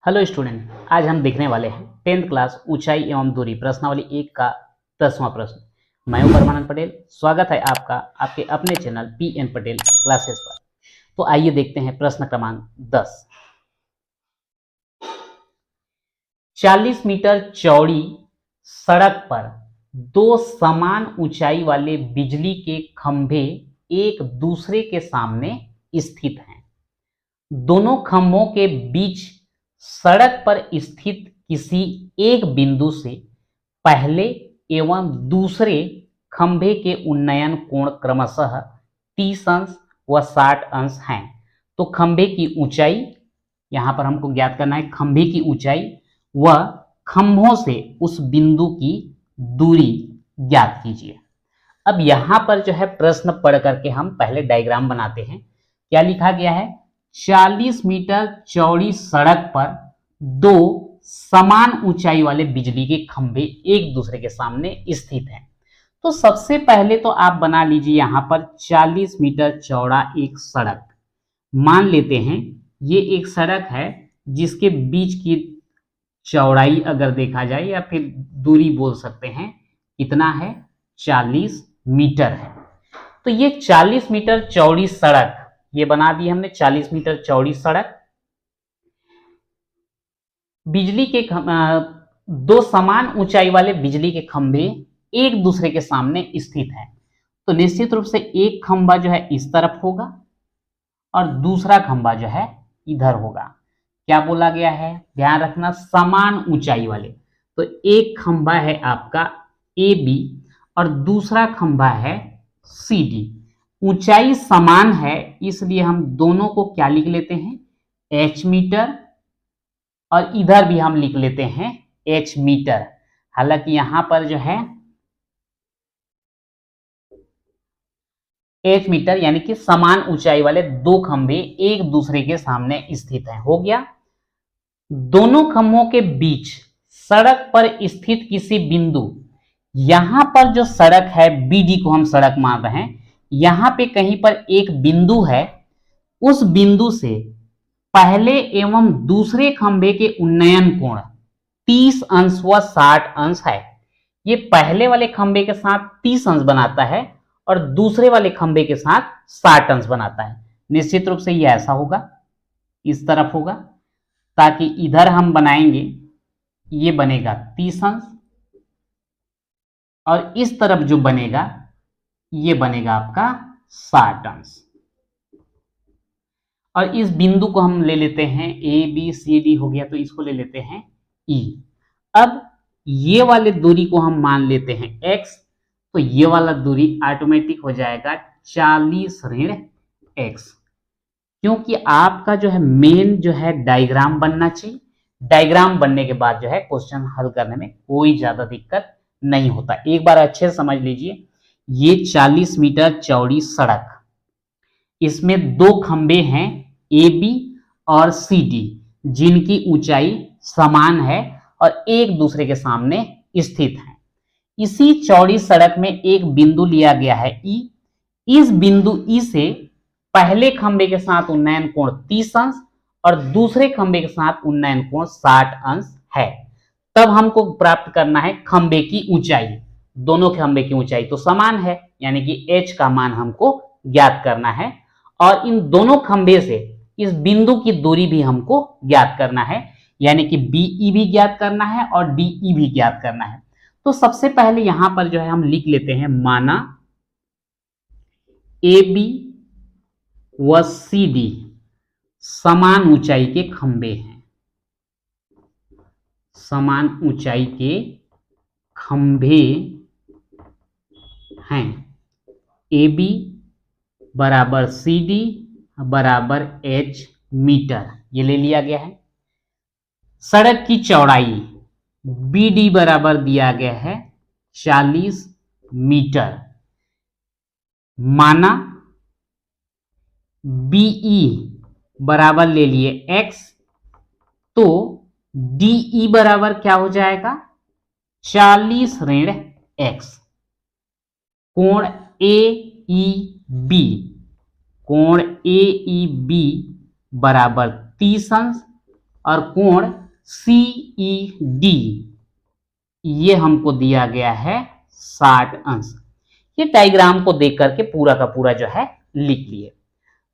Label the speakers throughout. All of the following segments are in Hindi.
Speaker 1: हेलो स्टूडेंट, आज हम देखने वाले हैं 10th क्लास ऊंचाई एवं दूरी प्रश्नावली 1 का 10वां प्रश्न। मैं हूं परमानंद पटेल। स्वागत है आपका आपके अपने चैनल पीएन पटेल क्लासेस पर। तो आइए देखते हैं प्रश्न क्रमांक 10। 40 मीटर चौड़ी सड़क पर दो समान ऊंचाई वाले बिजली के खंभे एक दूसरे के सामने स्थित हैं। दोनों खंभों के बीच सड़क पर स्थित किसी एक बिंदु से पहले एवं दूसरे खंभे के उन्नयन कोण क्रमशः 30 अंश व 60 अंश हैं। तो खंभे की ऊंचाई यहां पर हमको ज्ञात करना है, खंभे की ऊंचाई व खंभों से उस बिंदु की दूरी ज्ञात कीजिए। अब यहां पर जो है प्रश्न पढ़ करके हम पहले डायग्राम बनाते हैं। क्या लिखा गया है? 40 मीटर चौड़ी सड़क पर दो समान ऊंचाई वाले बिजली के खंभे एक दूसरे के सामने स्थित हैं। तो सबसे पहले तो आप बना लीजिए यहां पर 40 मीटर चौड़ा एक सड़क मान लेते हैं। ये एक सड़क है जिसके बीच की चौड़ाई अगर देखा जाए या फिर दूरी बोल सकते हैं, कितना है? 40 मीटर है। तो ये 40 मीटर चौड़ी सड़क ये बना दी हमने। 40 मीटर चौड़ी सड़क, बिजली के दो समान ऊंचाई वाले बिजली के खंभे एक दूसरे के सामने स्थित हैं। तो निश्चित रूप से एक खंभा जो है इस तरफ होगा और दूसरा खंभा जो है इधर होगा। क्या बोला गया है? ध्यान रखना, समान ऊंचाई वाले। तो एक खंभा है आपका ए बी और दूसरा खंभा है सी डी। ऊंचाई समान है इसलिए हम दोनों को क्या लिख लेते हैं? एच मीटर, और इधर भी हम लिख लेते हैं एच मीटर। हालांकि यहां पर जो है एच मीटर यानी कि समान ऊंचाई वाले दो खंभे एक दूसरे के सामने स्थित हैं। हो गया। दोनों खंभों के बीच सड़क पर स्थित किसी बिंदु, यहां पर जो सड़क है बीडी को हम सड़क मान रहे हैं, यहां पे कहीं पर एक बिंदु है। उस बिंदु से पहले एवं दूसरे खंभे के उन्नयन कोण 30 अंश व 60 अंश है। ये पहले वाले खंभे के साथ 30 अंश बनाता है और दूसरे वाले खंभे के साथ 60 अंश बनाता है। निश्चित रूप से ये ऐसा होगा, इस तरफ होगा, ताकि इधर हम बनाएंगे ये बनेगा 30 अंश और इस तरफ जो बनेगा ये बनेगा आपका 60 अंश। और इस बिंदु को हम ले लेते हैं ए बी सी डी हो गया, तो इसको ले लेते हैं ई। अब ये वाले दूरी को हम मान लेते हैं एक्स, तो ये वाला दूरी ऑटोमेटिक हो जाएगा 40 ऋण एक्स। क्योंकि आपका जो है मेन जो है डायग्राम बनना चाहिए। डायग्राम बनने के बाद जो है क्वेश्चन हल करने में कोई ज्यादा दिक्कत नहीं होता। एक बार अच्छे से समझ लीजिए, ये 40 मीटर चौड़ी सड़क, इसमें दो खंबे हैं ए बी और सी डी जिनकी ऊंचाई समान है और एक दूसरे के सामने स्थित है। इसी चौड़ी सड़क में एक बिंदु लिया गया है ई। इस बिंदु ई से पहले खंबे के साथ उन्नयन कोण 30 अंश और दूसरे खंबे के साथ उन्नयन कोण 60 अंश है। तब हमको प्राप्त करना है खंबे की ऊंचाई। दोनों खंबे की ऊंचाई तो समान है यानी कि एच का मान हमको ज्ञात करना है और इन दोनों खंबे से इस बिंदु की दूरी भी हमको ज्ञात करना है, यानी कि बीई भी ज्ञात करना है और डीई भी ज्ञात करना है। तो सबसे पहले यहां पर जो है हम लिख लेते हैं, माना ए बी व सी डी समान ऊंचाई के खंबे हैं। समान ऊंचाई के खंबे हैं। ए बी बराबर सी डी बराबर एच मीटर, ये ले लिया गया है। सड़क की चौड़ाई बी डी बराबर दिया गया है 40 मीटर। माना बीई बराबर ले लिए एक्स, तो डीई बराबर क्या हो जाएगा? 40 ऋण एक्स। कोण ए ई बी, कोण ए ई बी बराबर 30 अंश और कोण CED ये हमको दिया गया है 60 अंश। ये डायग्राम को देख करके पूरा का पूरा जो है लिख लिए।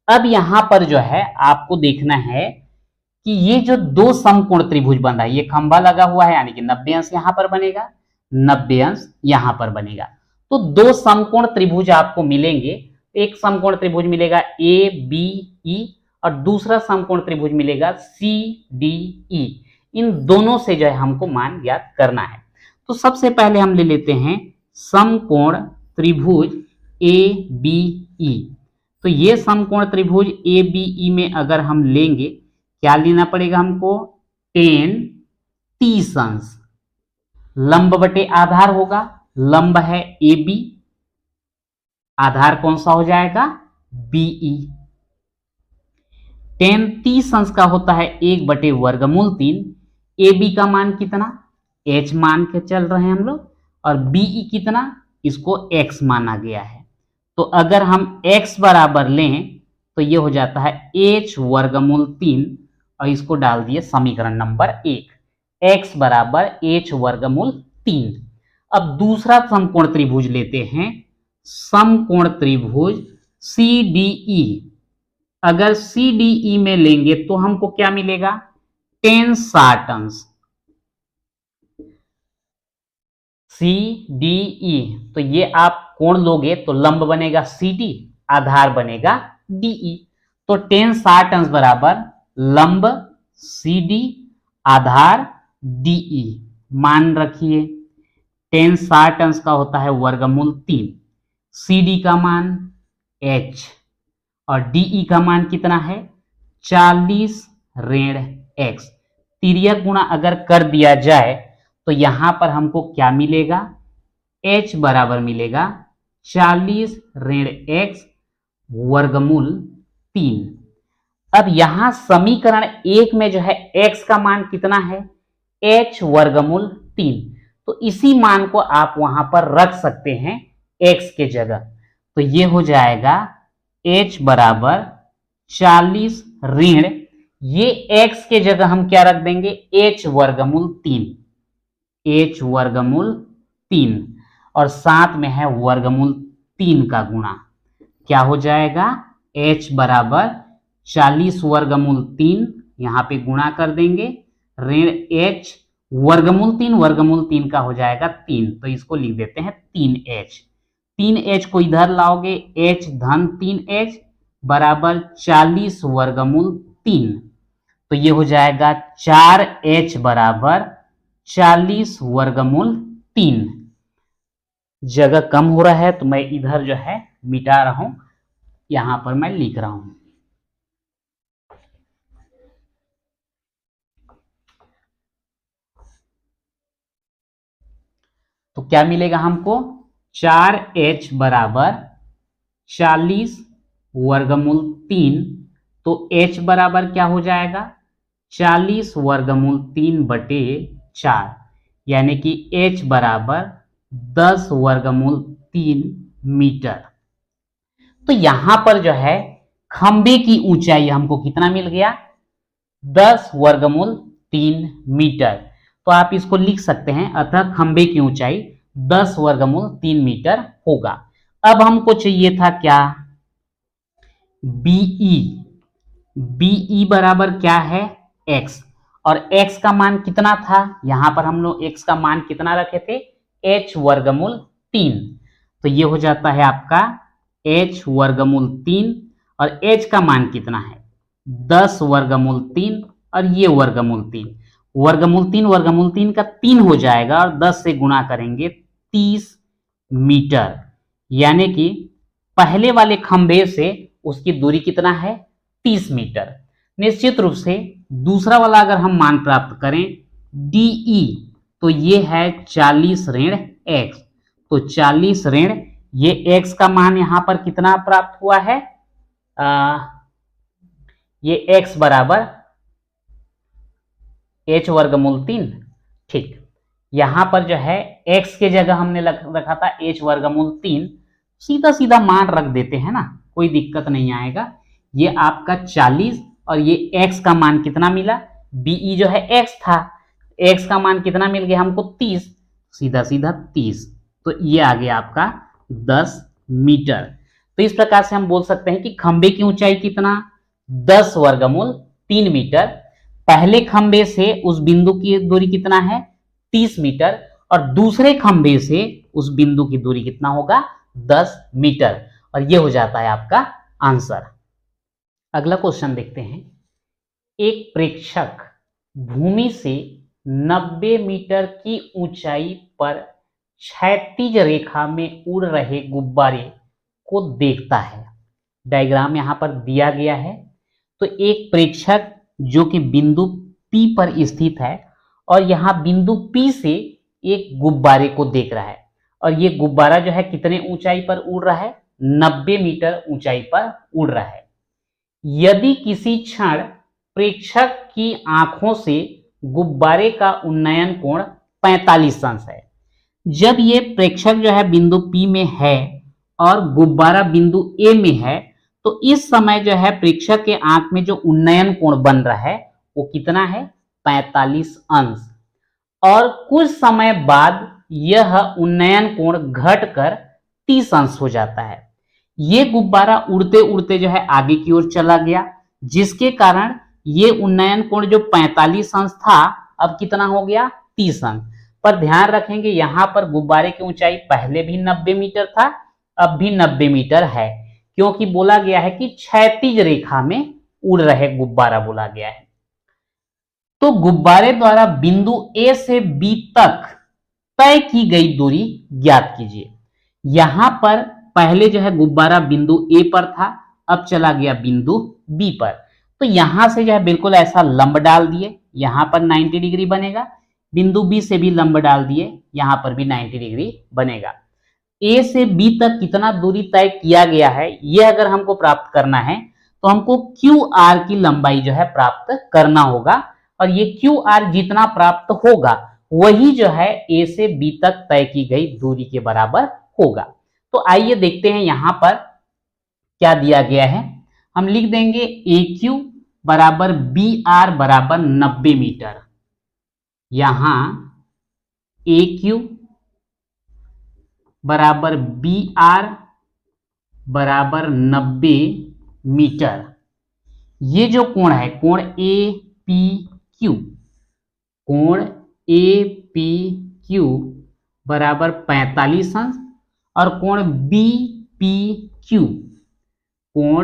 Speaker 1: अब यहां पर जो है आपको देखना है कि ये जो दो समकोण त्रिभुज बन रहा है, ये खंभा लगा हुआ है यानी कि 90 अंश यहां पर बनेगा, 90 अंश यहां पर बनेगा। तो दो समकोण त्रिभुज आपको मिलेंगे। एक समकोण त्रिभुज मिलेगा ABE और दूसरा समकोण त्रिभुज मिलेगा CDE। इन दोनों से जो है हमको मान ज्ञात करना है। तो सबसे पहले हम ले लेते हैं समकोण त्रिभुज ABE। तो ये समकोण त्रिभुज ABE में अगर हम लेंगे, क्या लेना पड़ेगा हमको? 10 30 अंश। लंब बटे आधार होगा, लंब है AB, आधार कौन सा हो जाएगा? BE। 10 30 अंश का होता है 1 बटे वर्गमूल 3। AB का मान कितना? H मान के चल रहे हैं हम लोग, और BE कितना? इसको X माना गया है। तो अगर हम X बराबर लें तो ये हो जाता है H वर्गमूल 3, और इसको डाल दिए समीकरण नंबर 1, X बराबर H वर्गमूल 3। अब दूसरा समकोण त्रिभुज लेते हैं, समकोण त्रिभुज CDE। अगर CDE में लेंगे तो हमको क्या मिलेगा? 10 60 अंश। CDE, तो ये आप कोण लोगे तो लंब बनेगा CD, आधार बनेगा DE। तो 10 60 अंश बराबर लंब CD, आधार DE। मान रखिए 10 60 अंश का होता है वर्गमूल 3, CD का मान H, और DE का मान कितना है? 40 ऋण X। तिर्यक गुणा अगर कर दिया जाए तो यहां पर हमको क्या मिलेगा? H बराबर मिलेगा 40 ऋण X वर्गमूल 3। अब यहां समीकरण 1 में जो है X का मान कितना है? H वर्गमूल 3। तो इसी मान को आप वहां पर रख सकते हैं X के जगह। तो ये हो जाएगा H बराबर 40 ऋण, ये X के जगह हम क्या रख देंगे? H वर्गमूल 3, H वर्गमूल 3, और साथ में है वर्गमूल 3 का गुणा। क्या हो जाएगा? H बराबर 40 वर्गमूल 3, यहां पे गुणा कर देंगे, ऋण H वर्गमूल 3 का हो जाएगा 3, तो इसको लिख देते हैं 3H। 3H को इधर लाओगे, H धन 3H बराबर 40 वर्गमूल 3, तो ये हो जाएगा 4H बराबर 40 वर्गमूल 3। जगह कम हो रहा है तो मैं इधर जो है मिटा रहा हूं, यहां पर मैं लिख रहा हूं। तो क्या मिलेगा हमको? 4H बराबर 40 वर्गमूल 3, तो H बराबर क्या हो जाएगा? 40 वर्गमूल 3 बटे 4, यानी कि H बराबर 10 वर्गमूल 3 मीटर। तो यहां पर जो है खंबे की ऊंचाई हमको कितना मिल गया? 10 वर्गमूल 3 मीटर। तो आप इसको लिख सकते हैं, अतः खंबे की ऊंचाई 10 वर्गमूल 3 मीटर होगा। अब हमको चाहिए था क्या? BE। BE बराबर क्या है? X, और X का मान कितना था? यहां पर हम लोग X का मान कितना रखे थे? H वर्गमूल 3। तो ये हो जाता है आपका H वर्गमूल 3, और H का मान कितना है? 10 वर्गमूल 3, और ये वर्गमूल 3। वर्गमूल 3 का 3 हो जाएगा, और 10 से गुणा करेंगे 30 मीटर, यानी कि पहले वाले खंभे से उसकी दूरी कितना है? 30 मीटर। निश्चित रूप से दूसरा वाला अगर हम मान प्राप्त करें DE, तो ये है 40 ऋण X। तो 40 ऋण ये X का मान यहां पर कितना प्राप्त हुआ है? ये X बराबर H वर्गमूल 3। ठीक, यहां पर जो है X के जगह हमने रखा था H वर्गमूल 3, सीधा सीधा मान रख देते हैं ना, कोई दिक्कत नहीं आएगा। ये आपका 40, और ये X का मान कितना मिला? बीई जो है x था, x का मान कितना मिल गया हमको 30, सीधा सीधा 30, तो ये आ गया आपका 10 मीटर। तो इस प्रकार से हम बोल सकते हैं कि खंबे की ऊंचाई कितना, 10 वर्गमूल 3 मीटर। पहले खंबे से उस बिंदु की दूरी कितना है, 30 मीटर, और दूसरे खंबे से उस बिंदु की दूरी कितना होगा, 10 मीटर, और ये हो जाता है आपका आंसर। अगला क्वेश्चन देखते हैं। एक प्रेक्षक भूमि से 90 मीटर की ऊंचाई पर क्षैतिज रेखा में उड़ रहे गुब्बारे को देखता है। डायग्राम यहां पर दिया गया है। तो एक प्रेक्षक जो कि बिंदु P पर स्थित है और यहां बिंदु P से एक गुब्बारे को देख रहा है, और ये गुब्बारा जो है कितने ऊंचाई पर उड़ रहा है, 90 मीटर ऊंचाई पर उड़ रहा है। यदि किसी क्षण प्रेक्षक की आंखों से गुब्बारे का उन्नयन कोण 45 अंश है। जब ये प्रेक्षक जो है बिंदु P में है और गुब्बारा बिंदु A में है, तो इस समय जो है प्रेक्षक के आंख में जो उन्नयन कोण बन रहा है वो कितना है, 45 अंश। और कुछ समय बाद यह उन्नयन कोण घटकर 30 अंश हो जाता है। ये गुब्बारा उड़ते उड़ते जो है आगे की ओर चला गया, जिसके कारण ये उन्नयन कोण जो 45 अंश था अब कितना हो गया, 30 अंश। पर ध्यान रखेंगे यहां पर गुब्बारे की ऊंचाई पहले भी 90 मीटर था, अब भी 90 मीटर है, क्योंकि बोला गया है कि क्षैतिज रेखा में उड़ रहे गुब्बारा बोला गया है। तो गुब्बारे द्वारा बिंदु A से B तक तय की गई दूरी ज्ञात कीजिए। यहां पर पहले जो है गुब्बारा बिंदु A पर था, अब चला गया बिंदु B पर, तो यहां से जो है बिल्कुल ऐसा लंब डाल दिए, यहां पर 90 डिग्री बनेगा, बिंदु B से भी लंब डाल दिए, यहां पर भी 90 डिग्री बनेगा। A से B तक कितना दूरी तय किया गया है, यह अगर हमको प्राप्त करना है तो हमको QR की लंबाई जो है प्राप्त करना होगा, और ये QR जितना प्राप्त होगा वही जो है A से B तक तय की गई दूरी के बराबर होगा। तो आइए देखते हैं यहां पर क्या दिया गया है। हम लिख देंगे AQ बराबर BR बराबर 90 मीटर। यहां AQ बराबर BR बराबर 90 मीटर। ये जो कोण है, कोण APQ, कोण APQ बराबर 45 अंश, और कोण BPQ, कोण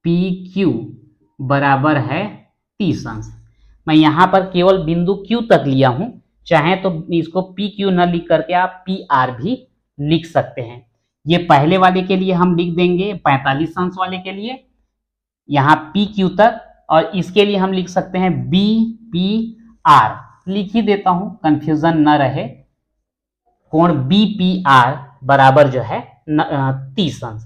Speaker 1: BPQ बराबर है 30 अंश। मैं यहां पर केवल बिंदु Q तक लिया हूं, चाहे तो इसको PQ न लिख करके आप PR भी लिख सकते हैं। ये पहले वाले के लिए हम लिख देंगे 45 अंश वाले के लिए यहां PQ तक, और इसके लिए हम लिख सकते हैं BPR, लिख ही देता हूं कंफ्यूजन न रहे। कोण BPR बराबर जो है 30 अंश।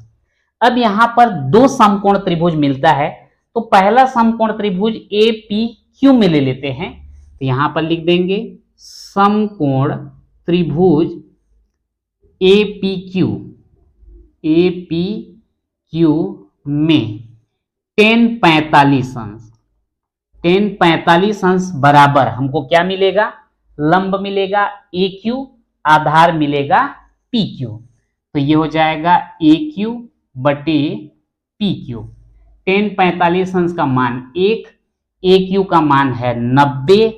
Speaker 1: अब यहां पर दो समकोण त्रिभुज मिलता है, तो पहला समकोण त्रिभुज APQ में ले लेते हैं। तो यहां पर लिख देंगे समकोण त्रिभुज APQ में tan 45 अंश, tan 45 अंश बराबर हमको क्या मिलेगा, लंब मिलेगा AQ, आधार मिलेगा PQ। तो ये हो जाएगा AQ बटे PQ। tan 45 अंश का मान 1, AQ का मान है 90,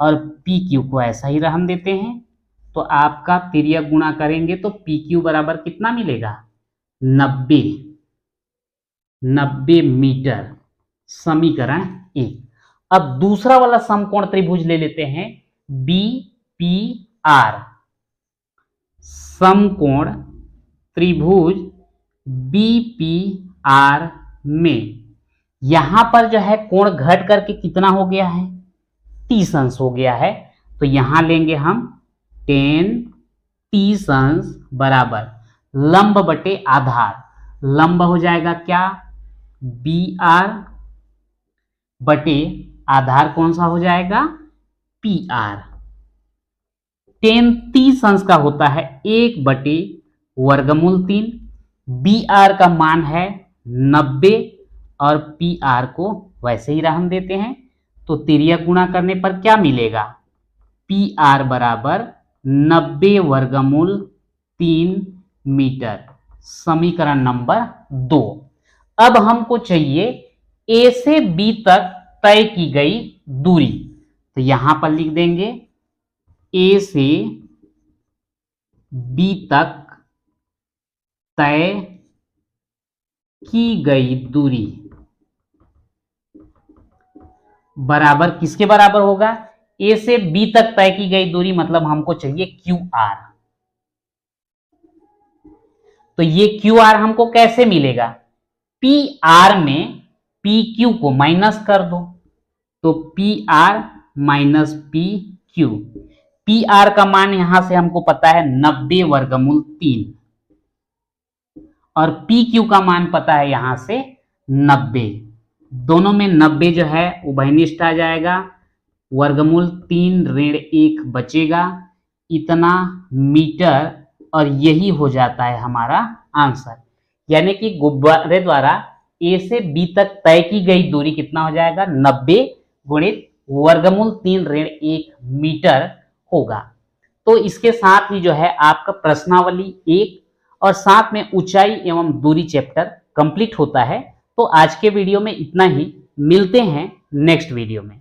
Speaker 1: और PQ को ऐसा ही रहने देते हैं। तो आपका तिर्यक गुणा करेंगे तो PQ बराबर कितना मिलेगा, 90 मीटर। समीकरण 1। अब दूसरा वाला समकोण त्रिभुज ले लेते हैं BPR, समकोण त्रिभुज BPR में यहां पर जो है कोण घट करके कितना हो गया है, 30 अंश हो गया है। तो यहां लेंगे हम tan 30 अंश बराबर लंब बटे आधार, लंब हो जाएगा क्या, BR बटे आधार कौन सा हो जाएगा, PR। tan 30 अंश का होता है 1 बटे वर्गमूल 3, BR का मान है 90, और पी आर को वैसे ही रहने देते हैं। तो तिर्यक गुणा करने पर क्या मिलेगा, पी आर बराबर 90 वर्गमूल 3 मीटर, समीकरण नंबर 2। अब हमको चाहिए ए से बी तक तय की गई दूरी, तो यहां पर लिख देंगे ए से बी तक तय की गई दूरी बराबर किसके बराबर होगा, ए से बी तक तय की गई दूरी मतलब हमको चाहिए क्यू आर। तो ये क्यू आर हमको कैसे मिलेगा, पी आर में पी क्यू को माइनस कर दो, तो P R minus P Q. P R का मान यहां से हमको पता है 90 वर्गमूल 3 और पी क्यू का मान पता है यहां से 90। दोनों में 90 जो है उभयनिष्ठ आ जाएगा, वर्गमूल 3 ऋण 1 बचेगा, इतना मीटर, और यही हो जाता है हमारा आंसर। यानी कि गुब्बारे द्वारा ए से बी तक तय की गई दूरी कितना हो जाएगा, 90 गुणित वर्गमूल 3 ऋण 1 मीटर होगा। तो इसके साथ ही जो है आपका प्रश्नावली 1 और साथ में ऊंचाई एवं दूरी चैप्टर कंप्लीट होता है। तो आज के वीडियो में इतना ही, मिलते हैं नेक्स्ट वीडियो में।